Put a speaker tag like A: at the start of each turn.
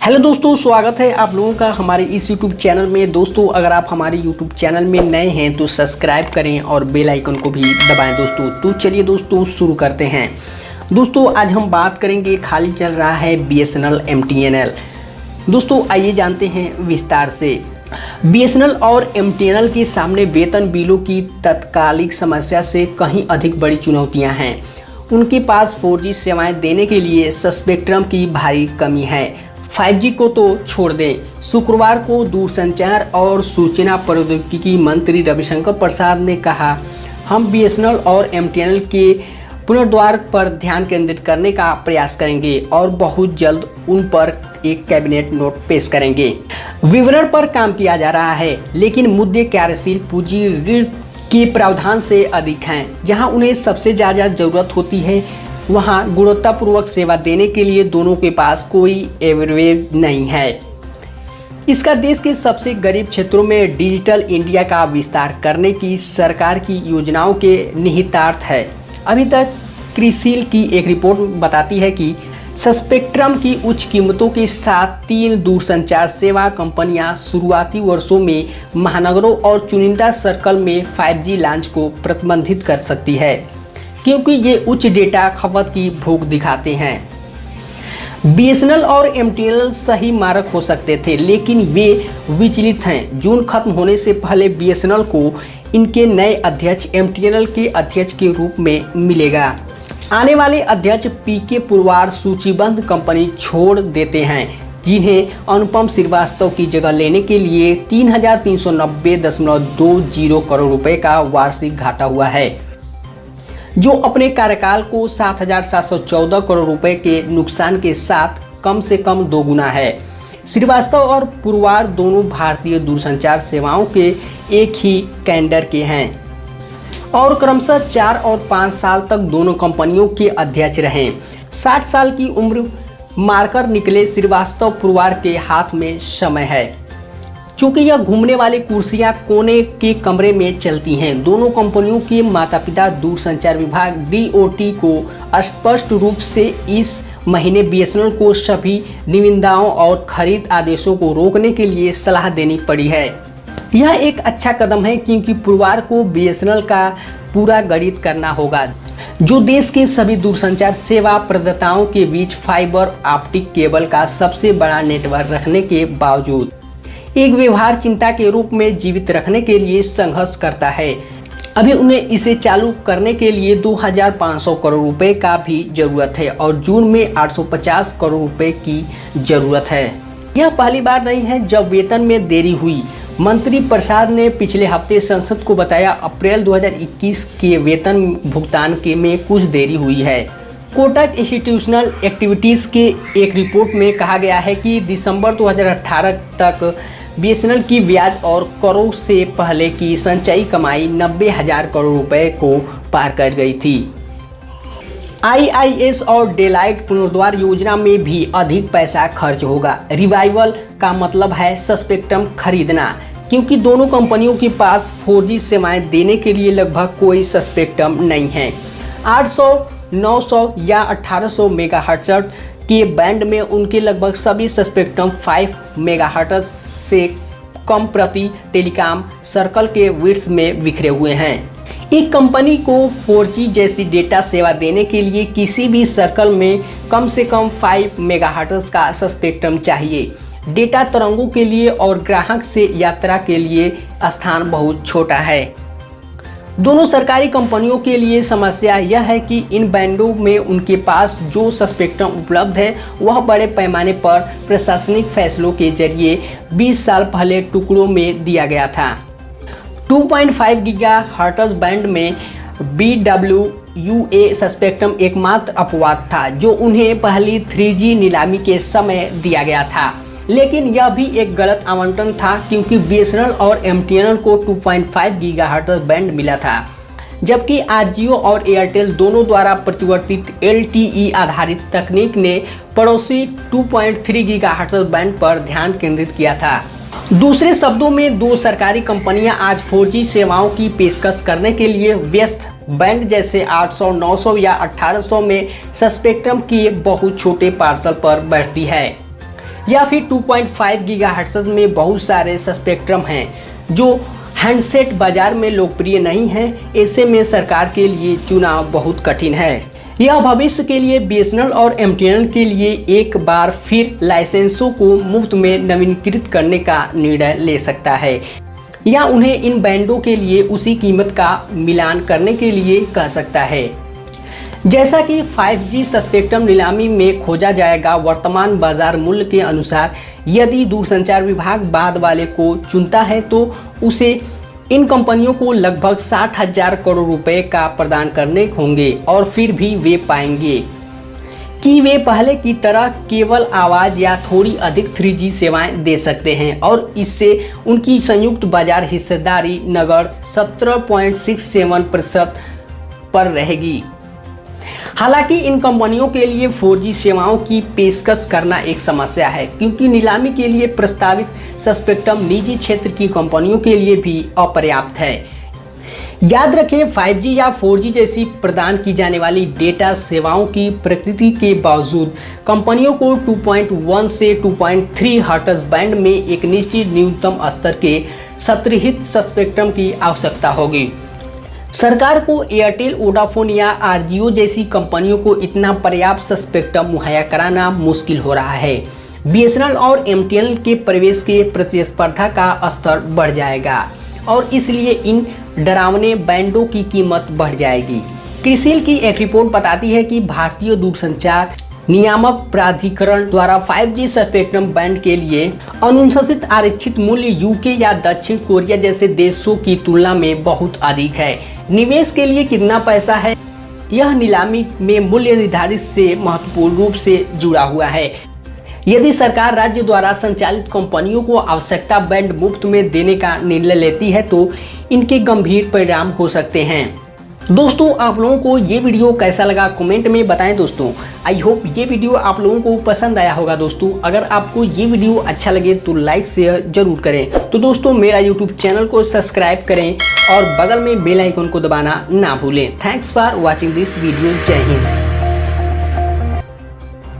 A: Hello दोस्तों, स्वागत है आप लोगों का हमारे इस यूट्यूब चैनल में। दोस्तों, अगर आप हमारे यूट्यूब चैनल में नए हैं तो सब्सक्राइब करें और बेल आइकन को भी दबाएं दोस्तों। तो चलिए दोस्तों शुरू करते हैं। दोस्तों, आज हम बात करेंगे, खाली चल रहा है BSNL MTNL। दोस्तों, आइए जानते हैं विस्तार से। BSNL और MTNL के सामने वेतन बिलों की तात्कालिक समस्या से कहीं अधिक बड़ी चुनौतियाँ हैं। उनके पास 4G सेवाएँ देने के लिए स्पेक्ट्रम की भारी कमी है। 5G को तो छोड़ दें। शुक्रवार को दूरसंचार और सूचना प्रौद्योगिकी मंत्री रविशंकर प्रसाद ने कहा, हम BSNL और MTNL के पुनरुद्धार पर ध्यान केंद्रित करने का प्रयास करेंगे और बहुत जल्द उन पर एक कैबिनेट नोट पेश करेंगे। विवरण पर काम किया जा रहा है, लेकिन मुद्दे कार्यशील पूंजी ऋण के प्रावधान से अधिक हैं। जहां उन्हें सबसे ज़्यादा जरूरत होती है, वहां गुणवत्तापूर्वक सेवा देने के लिए दोनों के पास कोई एवरेज नहीं है। इसका देश के सबसे गरीब क्षेत्रों में डिजिटल इंडिया का विस्तार करने की सरकार की योजनाओं के निहितार्थ है। अभी तक क्रिसिल की एक रिपोर्ट बताती है कि स्पेक्ट्रम की उच्च कीमतों के साथ 3 दूरसंचार सेवा कंपनियां शुरुआती वर्षों में महानगरों और चुनिंदा सर्कल में 5G लॉन्च को प्रतिबंधित कर सकती है, क्योंकि ये उच्च डेटा खपत की भूख दिखाते हैं। BSNL और MTNL सही मारक हो सकते थे, लेकिन वे विचलित हैं। जून खत्म होने से पहले BSNL को इनके नए अध्यक्ष MTNL के अध्यक्ष के रूप में मिलेगा। आने वाले अध्यक्ष PK पुरवार सूचीबद्ध कंपनी छोड़ देते हैं, जिन्हें अनुपम श्रीवास्तव की जगह लेने के लिए 3,390.20 करोड़ रुपए का वार्षिक घाटा हुआ है, जो अपने कार्यकाल को 7,714 करोड़ रुपए के नुकसान के साथ कम से कम 2 गुना है। श्रीवास्तव और पुरवार दोनों भारतीय दूरसंचार सेवाओं के एक ही कैडर के हैं और क्रमशः 4 और 5 साल तक दोनों कंपनियों के अध्यक्ष रहे। 60 साल की उम्र मारकर निकले श्रीवास्तव पुरवार के हाथ में समय है। चूँकि यह घूमने वाली कुर्सियां कोने के कमरे में चलती हैं, दोनों कंपनियों के माता पिता दूरसंचार विभाग DOT को स्पष्ट रूप से इस महीने BSNL को सभी निविदाओं और खरीद आदेशों को रोकने के लिए सलाह देनी पड़ी है। यह एक अच्छा कदम है, क्योंकि पुरवार को BSNL का पूरा गणित करना होगा, जो देश के सभी दूरसंचार सेवा प्रदाताओं के बीच फाइबर ऑप्टिक केबल का सबसे बड़ा नेटवर्क रखने के बावजूद एक व्यवहार चिंता के रूप में जीवित रखने के लिए संघर्ष करता है। अभी उन्हें इसे चालू करने के लिए 2,500 करोड़ रुपए का भी जरूरत है और जून में 850 करोड़ रुपए की जरूरत है। यह पहली बार नहीं है जब वेतन में देरी हुई। मंत्री प्रसाद ने पिछले हफ्ते संसद को बताया, अप्रैल 2021 के वेतन भुगतान के में कुछ देरी हुई है। कोटक इंस्टीट्यूशनल एक्टिविटीज़ के एक रिपोर्ट में कहा गया है कि दिसंबर 2018 तक BSNL की ब्याज और करों से पहले की संचयी कमाई 90,000 करोड़ रुपए को पार कर गई थी। IIS और डेलाइट पुनरुद्धार योजना में भी अधिक पैसा खर्च होगा। रिवाइवल का मतलब है स्पेक्ट्रम खरीदना, क्योंकि दोनों कंपनियों के पास 4G सेवाएं देने के लिए लगभग कोई स्पेक्ट्रम नहीं है। 800, 900 या 1800 मेगाहर्ट्ज के बैंड में उनके लगभग सभी स्पेक्ट्रम 5 मेगाहर्ट्ज से कम प्रति टेलीकॉम सर्कल के विड्थ में बिखरे हुए हैं। एक कंपनी को 4G जैसी डेटा सेवा देने के लिए किसी भी सर्कल में कम से कम 5 मेगाहर्ट्ज का स्पेक्ट्रम चाहिए। डेटा तरंगों के लिए और ग्राहक से यात्रा के लिए स्थान बहुत छोटा है। दोनों सरकारी कंपनियों के लिए समस्या यह है कि इन बैंडों में उनके पास जो स्पेक्ट्रम उपलब्ध है वह बड़े पैमाने पर प्रशासनिक फैसलों के जरिए 20 साल पहले टुकड़ों में दिया गया था। 2.5 गीगाहर्ट्ज बैंड में BWUA स्पेक्ट्रम एकमात्र अपवाद था जो उन्हें पहली 3G नीलामी के समय दिया गया था, लेकिन यह भी एक गलत आवंटन था, क्योंकि BSNL और MTNL को 2.5 गीगाहर्ट्ज बैंड मिला था, जबकि आजियो और एयरटेल दोनों द्वारा प्रतिवर्तित LTE आधारित तकनीक ने पड़ोसी 2.3 गीगाहर्ट्ज बैंड पर ध्यान केंद्रित किया था। दूसरे शब्दों में, दो सरकारी कंपनियां आज 4G सेवाओं की पेशकश करने के लिए व्यस्त बैंड जैसे 800, 900 या 1800 में स्पेक्ट्रम के बहुत छोटे पार्सल पर बैठती है। या फिर 2.5 गीगाहर्ट्ज में बहुत सारे स्पेक्ट्रम हैं जो हैंडसेट बाजार में लोकप्रिय नहीं है। ऐसे में सरकार के लिए चुनाव बहुत कठिन है। यह भविष्य के लिए BSNL और MTNL के लिए एक बार फिर लाइसेंसों को मुफ्त में नवीनीकृत करने का निर्णय ले सकता है या उन्हें इन बैंडों के लिए उसी कीमत का मिलान करने के लिए कह सकता है। जैसा कि 5G स्पेक्ट्रम नीलामी में खोजा जाएगा। वर्तमान बाजार मूल्य के अनुसार यदि दूरसंचार विभाग बाद वाले को चुनता है तो उसे इन कंपनियों को लगभग 60,000 करोड़ रुपए का प्रदान करने होंगे और फिर भी वे पाएंगे कि वे पहले की तरह केवल आवाज़ या थोड़ी अधिक 3G सेवाएं दे सकते हैं और इससे उनकी संयुक्त बाजार हिस्सेदारी नगद 17.67% पर रहेगी। हालांकि इन कंपनियों के लिए 4G सेवाओं की पेशकश करना एक समस्या है क्योंकि नीलामी के लिए प्रस्तावित स्पेक्ट्रम निजी क्षेत्र की कंपनियों के लिए भी अपर्याप्त है। याद रखें, 5G या 4G जैसी प्रदान की जाने वाली डेटा सेवाओं की प्रकृति के बावजूद कंपनियों को 2.1 से 2.3 हर्ट्ज बैंड में एक निश्चित न्यूनतम स्तर के संतृहित स्पेक्ट्रम की आवश्यकता होगी। सरकार को एयरटेल, वोडाफोन या RJio जैसी कंपनियों को इतना पर्याप्त स्पेक्ट्रम मुहैया कराना मुश्किल हो रहा है। BSNL और MTNL के प्रवेश के प्रतिस्पर्धा का स्तर बढ़ जाएगा और इसलिए इन डरावने बैंडों की कीमत बढ़ जाएगी। क्रिसिल की एक रिपोर्ट बताती है कि भारतीय दूरसंचार नियामक प्राधिकरण द्वारा 5G स्पेक्ट्रम बैंड के लिए अनुशंसित आरक्षित मूल्य UK या दक्षिण कोरिया जैसे देशों की तुलना में बहुत अधिक है। निवेश के लिए कितना पैसा है, यह नीलामी में मूल्य निर्धारित से महत्वपूर्ण रूप से जुड़ा हुआ है। यदि सरकार राज्य द्वारा संचालित कंपनियों को आवश्यकता बैंड मुफ्त में देने का निर्णय लेती है तो इनके गंभीर परिणाम हो सकते हैं। दोस्तों, आप लोगों को ये वीडियो कैसा लगा कमेंट में बताएं। दोस्तों, आई होप ये वीडियो आप लोगों को पसंद आया होगा। दोस्तों, अगर आपको ये वीडियो अच्छा लगे तो लाइक शेयर जरूर करें। तो दोस्तों, मेरा YouTube चैनल को सब्सक्राइब करें और बगल में बेल आइकन को दबाना ना भूलें। Thanks for watching this video. जय हिंद।